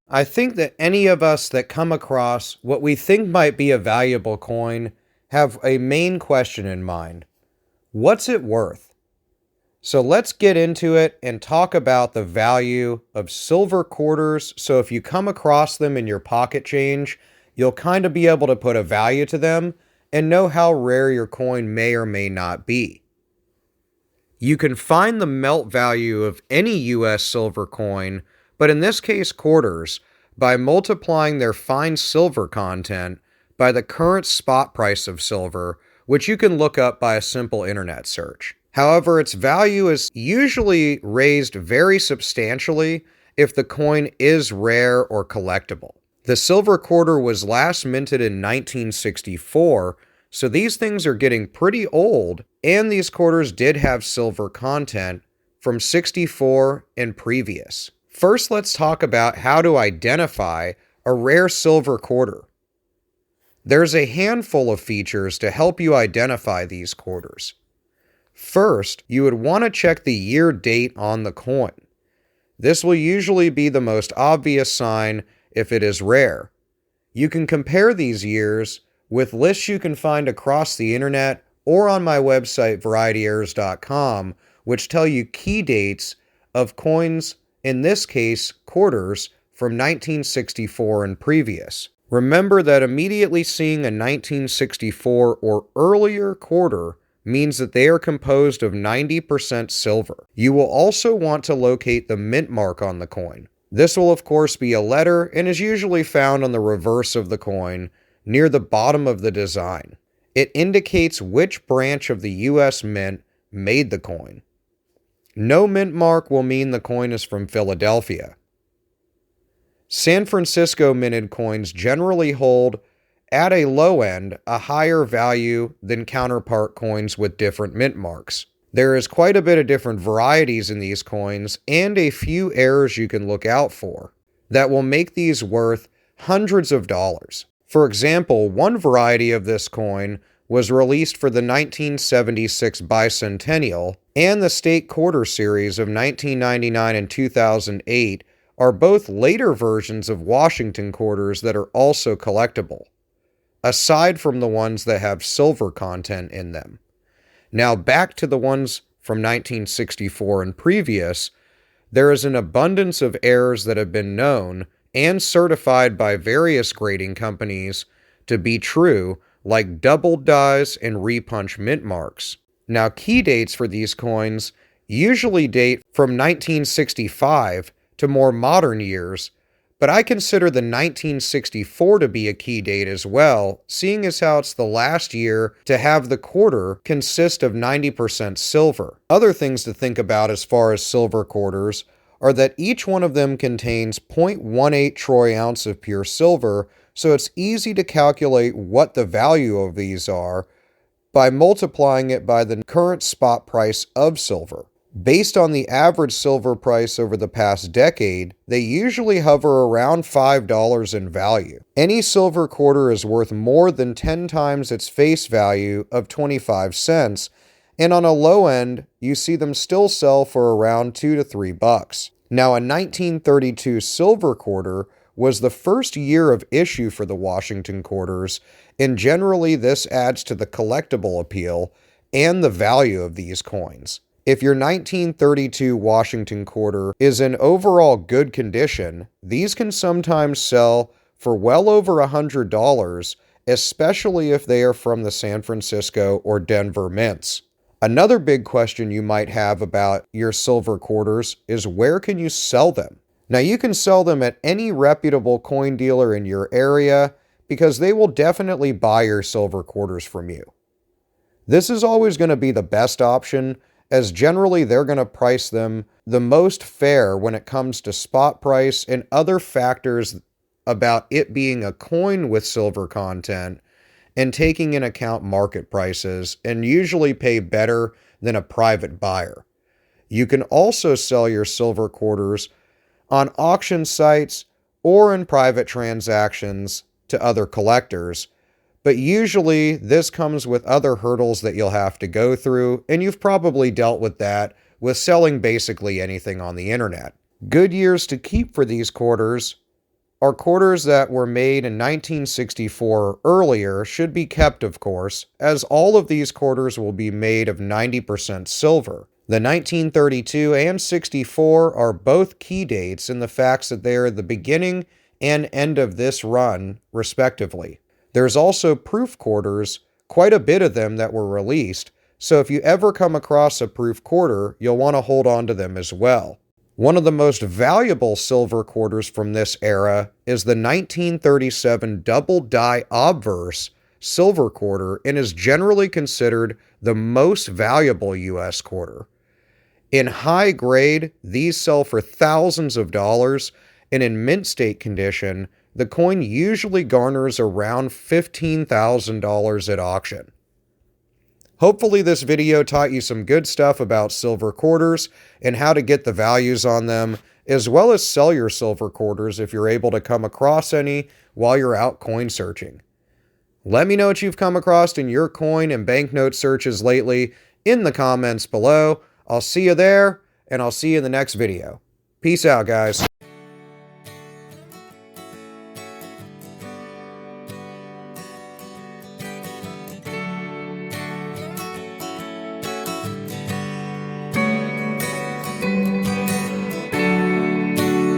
I think that any of us that come across what we think might be a valuable coin have a main question in mind. What's it worth? So let's get into it and talk about the value of silver quarters. So if you come across them in your pocket change, you'll kind of be able to put a value to them and know how rare your coin may or may not be. You can find the melt value of any US silver coin, but in this case quarters, by multiplying their fine silver content by the current spot price of silver, which you can look up by a simple internet search. However, its value is usually raised very substantially if the coin is rare or collectible. The silver quarter was last minted in 1964, so these things are getting pretty old, and these quarters did have silver content from 64 and previous. First, let's talk about how to identify a rare silver quarter. There's a handful of features to help you identify these quarters. First, you would want to check the year date on the coin. This will usually be the most obvious sign if it is rare. You can compare these years with lists you can find across the internet or on my website VARIETIES.com, which tell you key dates of coins, in this case quarters, from 1964 and previous. Remember that immediately seeing a 1964 or earlier quarter means that they are composed of 90% silver. You will also want to locate the mint mark on the coin. This will of course be a letter and is usually found on the reverse of the coin near the bottom of the design. It indicates which branch of the US Mint made the coin. No mint mark will mean the coin is from Philadelphia. San Francisco minted coins generally hold, at a low end, a higher value than counterpart coins with different mint marks. There is quite a bit of different varieties in these coins and a few errors you can look out for that will make these worth hundreds of dollars. For example, one variety of this coin was released for the 1976 bicentennial, and the state quarter series of 1999 and 2008 are both later versions of Washington quarters that are also collectible, aside from the ones that have silver content in them. Now back to the ones from 1964 and previous, there is an abundance of errors that have been known and certified by various grading companies to be true, like doubled dies and repunch mint marks. Now key dates for these coins usually date from 1965 to more modern years, but I consider the 1964 to be a key date as well, seeing as how it's the last year to have the quarter consist of 90% silver. Other things to think about as far as silver quarters are that each one of them contains 0.18 troy ounce of pure silver, so it's easy to calculate what the value of these are by multiplying it by the current spot price of silver. Based on the average silver price over the past decade, they usually hover around $5 in value. Any silver quarter is worth more than 10 times its face value of 25 cents, and on a low end, you see them still sell for around $2 to $3. Now, a 1932 silver quarter was the first year of issue for the Washington quarters, and generally this adds to the collectible appeal and the value of these coins. If your 1932 Washington quarter is in overall good condition, these can sometimes sell for well over $100, especially if they are from the San Francisco or Denver mints. Another big question you might have about your silver quarters is where can you sell them? Now you can sell them at any reputable coin dealer in your area because they will definitely buy your silver quarters from you. This is always going to be the best option, as generally they're going to price them the most fair when it comes to spot price and other factors about it being a coin with silver content and taking into account market prices, and usually pay better than a private buyer. You can also sell your silver quarters on auction sites or in private transactions to other collectors, but usually this comes with other hurdles that you'll have to go through, and you've probably dealt with that with selling basically anything on the internet. Good years to keep for these quarters Our quarters that were made in 1964 or earlier should be kept, of course, as all of these quarters will be made of 90% silver. The 1932 and 64 are both key dates in the facts that they are the beginning and end of this run, respectively. There's also proof quarters, quite a bit of them that were released, so if you ever come across a proof quarter, you'll want to hold on to them as well. One of the most valuable silver quarters from this era is the 1937 double die obverse silver quarter and is generally considered the most valuable U.S. quarter. In high grade, these sell for thousands of dollars, and in mint state condition, the coin usually garners around $15,000 at auction. Hopefully this video taught you some good stuff about silver quarters and how to get the values on them, as well as sell your silver quarters if you're able to come across any while you're out coin searching. Let me know what you've come across in your coin and banknote searches lately in the comments below. I'll see you there, and I'll see you in the next video. Peace out, guys.